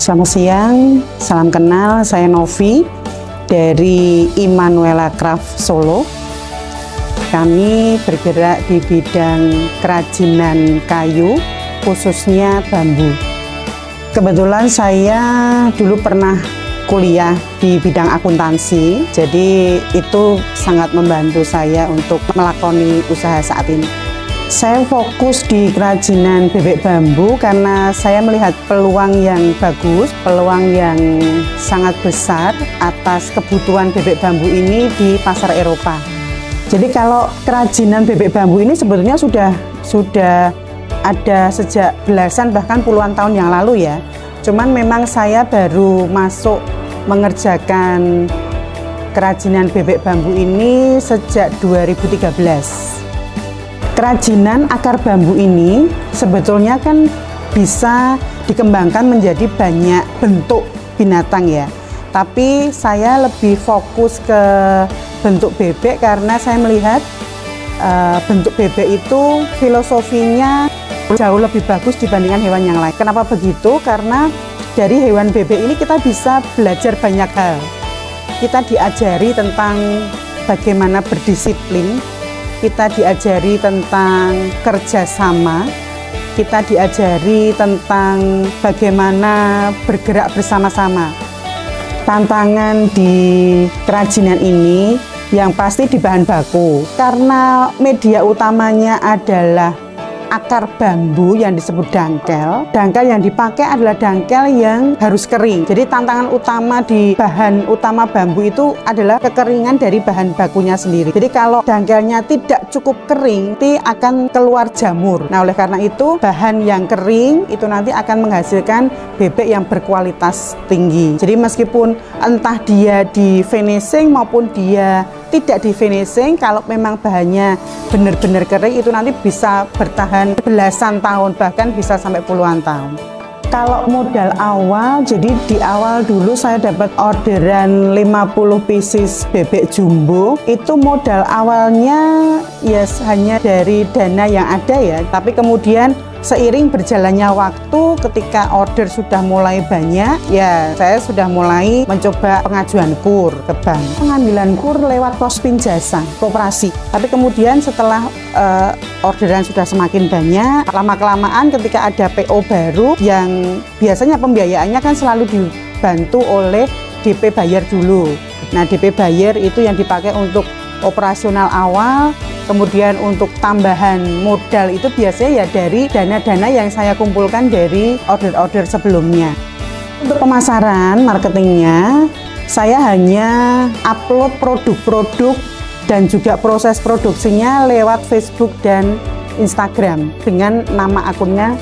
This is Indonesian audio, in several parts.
Selamat siang, salam kenal, saya Novi dari Immanuella Craft Solo. Kami bergerak di bidang kerajinan kayu, khususnya bambu. Kebetulan saya dulu pernah kuliah di bidang akuntansi, jadi itu sangat membantu saya untuk melakoni usaha saat ini. Saya fokus di kerajinan bebek bambu karena saya melihat peluang yang bagus, peluang yang sangat besar atas kebutuhan bebek bambu ini di pasar Eropa. Jadi kalau kerajinan bebek bambu ini sebetulnya sudah ada sejak belasan bahkan puluhan tahun yang lalu ya. Cuman memang saya baru masuk mengerjakan kerajinan bebek bambu ini sejak 2013. Kerajinan akar bambu ini sebetulnya kan bisa dikembangkan menjadi banyak bentuk binatang ya. Tapi saya lebih fokus ke bentuk bebek karena saya melihat bentuk bebek itu filosofinya jauh lebih bagus dibandingkan hewan yang lain. Kenapa begitu? Karena dari hewan bebek ini kita bisa belajar banyak hal. Kita diajari tentang bagaimana berdisiplin, kita diajari tentang kerjasama, kita diajari tentang bagaimana bergerak bersama-sama. Tantangan di kerajinan ini yang pasti di bahan baku, karena media utamanya adalah akar bambu yang disebut dangkel. Dangkel yang dipakai adalah dangkel yang harus kering. Jadi tantangan utama di bahan utama bambu itu adalah kekeringan dari bahan bakunya sendiri. Jadi kalau dangkelnya tidak cukup kering, nanti akan keluar jamur. Nah, oleh karena itu bahan yang kering itu nanti akan menghasilkan bebek yang berkualitas tinggi. Jadi meskipun entah dia di finishing maupun dia tidak di finishing, kalau memang bahannya benar-benar kering itu nanti bisa bertahan belasan tahun, bahkan bisa sampai puluhan tahun. Kalau modal awal, jadi di awal dulu saya dapat orderan 50 pieces bebek jumbo. Itu modal awalnya ya hanya dari dana yang ada ya, tapi kemudian seiring berjalannya waktu, ketika order sudah mulai banyak, ya saya sudah mulai mencoba pengajuan KUR ke bank. Pengambilan KUR lewat Pospin Jasa, koperasi. Tapi kemudian setelah orderan sudah semakin banyak, lama-kelamaan ketika ada PO baru yang biasanya pembiayaannya kan selalu dibantu oleh DP bayar dulu. Nah, DP bayar itu yang dipakai untuk operasional awal. Kemudian untuk tambahan modal itu biasanya ya dari dana-dana yang saya kumpulkan dari order-order sebelumnya. Untuk pemasaran, marketingnya, saya hanya upload produk-produk dan juga proses produksinya lewat Facebook dan Instagram dengan nama akunnya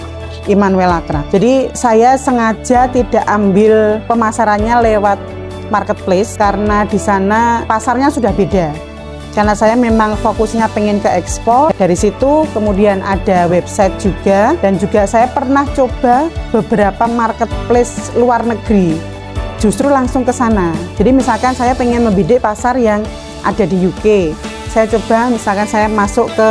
Immanuella Craft. Jadi saya sengaja tidak ambil pemasarannya lewat marketplace karena di sana pasarnya sudah beda. Karena saya memang fokusnya pengen ke ekspor, dari situ kemudian ada website juga, dan juga saya pernah coba beberapa marketplace luar negeri, justru langsung ke sana. Jadi misalkan saya pengen membidik pasar yang ada di UK, saya coba misalkan saya masuk ke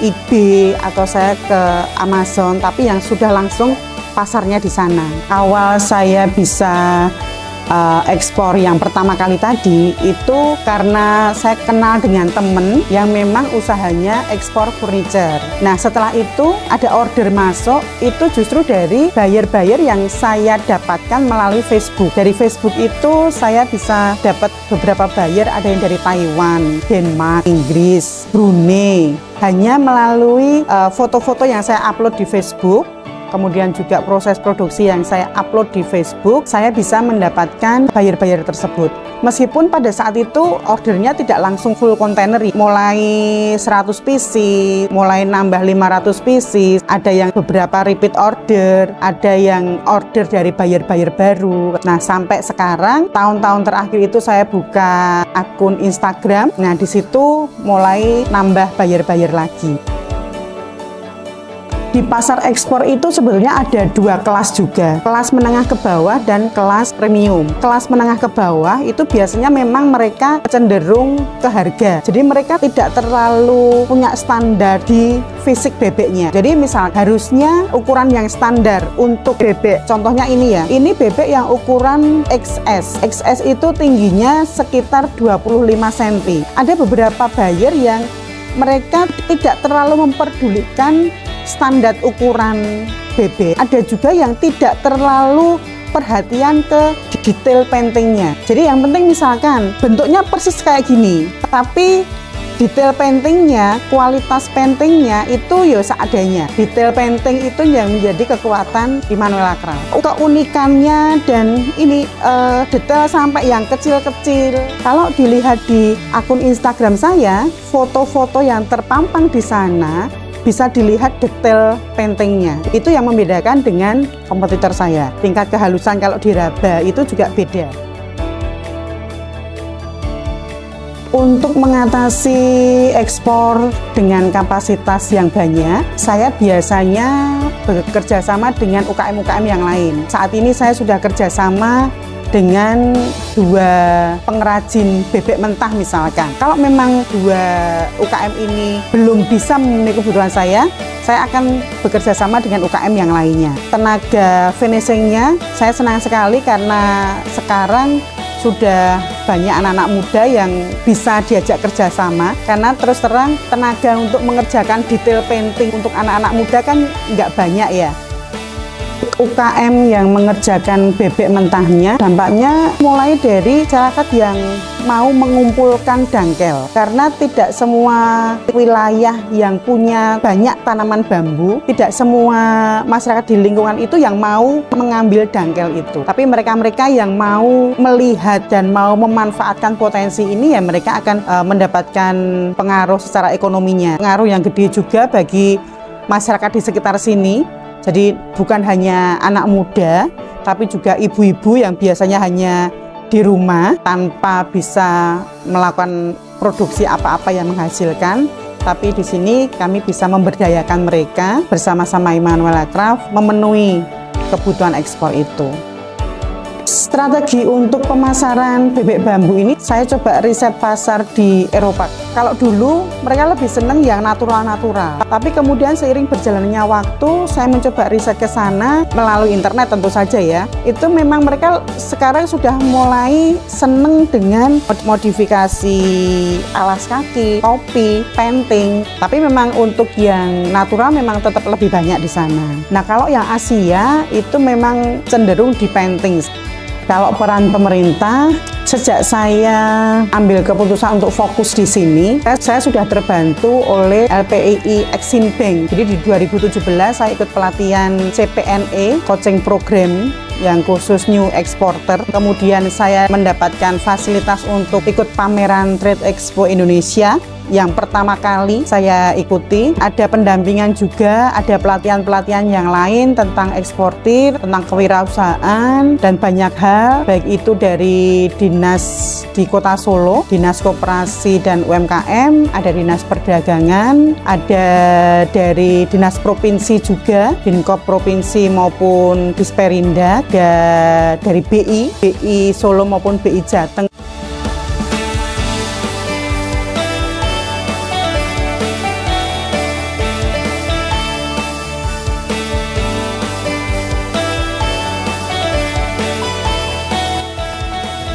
eBay atau saya ke Amazon, tapi yang sudah langsung pasarnya di sana. Awal saya bisa ekspor yang pertama kali tadi itu karena saya kenal dengan temen yang memang usahanya ekspor furniture. Nah, setelah itu ada order masuk, itu justru dari buyer-buyer yang saya dapatkan melalui Facebook. Dari Facebook itu saya bisa dapat beberapa buyer, ada yang dari Taiwan, Denmark, Inggris, Brunei. Hanya melalui foto-foto yang saya upload di Facebook, kemudian juga proses produksi yang saya upload di Facebook, saya bisa mendapatkan buyer-buyer tersebut. Meskipun pada saat itu ordernya tidak langsung full kontainer, mulai 100 pieces, mulai nambah 500 pieces, ada yang beberapa repeat order, ada yang order dari buyer-buyer baru. Nah, sampai sekarang, tahun-tahun terakhir itu saya buka akun Instagram, nah di situ mulai nambah buyer-buyer lagi. Di pasar ekspor itu sebetulnya ada dua kelas juga, kelas menengah ke bawah dan kelas premium. Kelas menengah ke bawah itu biasanya memang mereka cenderung ke harga, jadi mereka tidak terlalu punya standar di fisik bebeknya. Jadi misal harusnya ukuran yang standar untuk bebek, contohnya ini ya, ini bebek yang ukuran XS. XS itu tingginya sekitar 25 cm. Ada beberapa buyer yang mereka tidak terlalu memperdulikan standar ukuran bebek. Ada juga yang tidak terlalu perhatian ke detail paintingnya. Jadi yang penting misalkan bentuknya persis kayak gini, tapi detail paintingnya, kualitas paintingnya itu ya seadanya. Detail painting itu yang menjadi kekuatan Immanuella Craft. Keunikannya dan ini detail sampai yang kecil-kecil. Kalau dilihat di akun Instagram saya, foto-foto yang terpampang di sana bisa dilihat detail paintingnya. Itu yang membedakan dengan kompetitor saya. Tingkat kehalusan kalau diraba itu juga beda. Untuk mengatasi ekspor dengan kapasitas yang banyak, saya biasanya bekerja sama dengan UKM-UKM yang lain. Saat ini saya sudah kerjasama dengan dua pengrajin bebek mentah misalkan. Kalau memang dua UKM ini belum bisa memenuhi kebutuhan saya akan bekerja sama dengan UKM yang lainnya. Tenaga finishingnya saya senang sekali karena sekarang sudah banyak anak-anak muda yang bisa diajak kerjasama, karena terus terang tenaga untuk mengerjakan detail painting untuk anak-anak muda kan nggak banyak ya. UKM yang mengerjakan bebek mentahnya dampaknya mulai dari masyarakat yang mau mengumpulkan dangkel, karena tidak semua wilayah yang punya banyak tanaman bambu, tidak semua masyarakat di lingkungan itu yang mau mengambil dangkel itu, tapi mereka-mereka yang mau melihat dan mau memanfaatkan potensi ini ya mereka akan mendapatkan pengaruh secara ekonominya, pengaruh yang gede juga bagi masyarakat di sekitar sini. Jadi bukan hanya anak muda, tapi juga ibu-ibu yang biasanya hanya di rumah tanpa bisa melakukan produksi apa-apa yang menghasilkan. Tapi di sini kami bisa memberdayakan mereka bersama-sama Immanuella Craft memenuhi kebutuhan ekspor itu. Strategi untuk pemasaran bebek bambu ini saya coba riset pasar di Eropa. Kalau dulu mereka lebih seneng yang natural-natural, tapi kemudian seiring berjalannya waktu saya mencoba riset ke sana melalui internet tentu saja ya. Itu memang mereka sekarang sudah mulai seneng dengan modifikasi alas kaki, topi, painting. Tapi memang untuk yang natural memang tetap lebih banyak di sana. Nah, kalau yang Asia itu memang cenderung di painting. Kalau peran pemerintah, sejak saya ambil keputusan untuk fokus di sini, saya sudah terbantu oleh LPII Exim Bank. Jadi di 2017 saya ikut pelatihan CPNE, coaching program yang khusus new exporter. Kemudian saya mendapatkan fasilitas untuk ikut pameran Trade Expo Indonesia yang pertama kali saya ikuti. Ada pendampingan juga, ada pelatihan-pelatihan yang lain tentang eksportir, tentang kewirausahaan, dan banyak hal, baik itu dari dinas di Kota Solo, Dinas Koperasi dan UMKM, ada Dinas Perdagangan, ada dari Dinas Provinsi juga, Dinkop Provinsi maupun Disperinda, ada dari BI Solo maupun BI Jateng.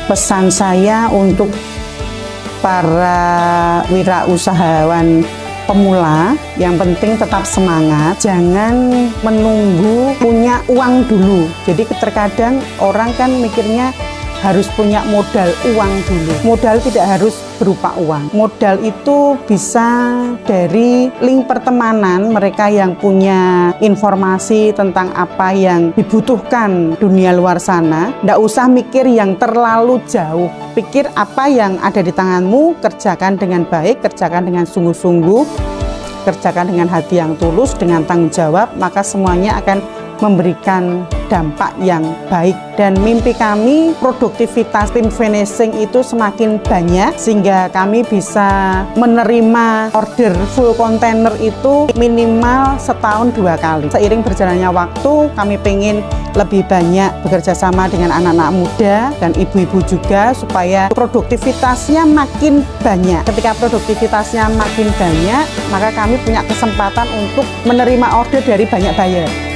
Pesan saya untuk para wirausahawan pemula, yang penting tetap semangat, jangan menunggu punya uang dulu. Jadi terkadang orang kan mikirnya harus punya modal uang dulu. Modal tidak harus berupa uang. Modal itu bisa dari link pertemanan mereka yang punya informasi tentang apa yang dibutuhkan dunia luar sana. Nggak usah mikir yang terlalu jauh. Pikir apa yang ada di tanganmu, kerjakan dengan baik, kerjakan dengan sungguh-sungguh, kerjakan dengan hati yang tulus, dengan tanggung jawab, maka semuanya akan memberikan dampak yang baik. Dan mimpi kami produktivitas tim finishing itu semakin banyak sehingga kami bisa menerima order full kontainer itu minimal setahun 2 kali. Seiring berjalannya waktu, kami pengen lebih banyak bekerja sama dengan anak-anak muda dan ibu-ibu juga supaya produktivitasnya makin banyak. Ketika produktivitasnya makin banyak, maka kami punya kesempatan untuk menerima order dari banyak buyer.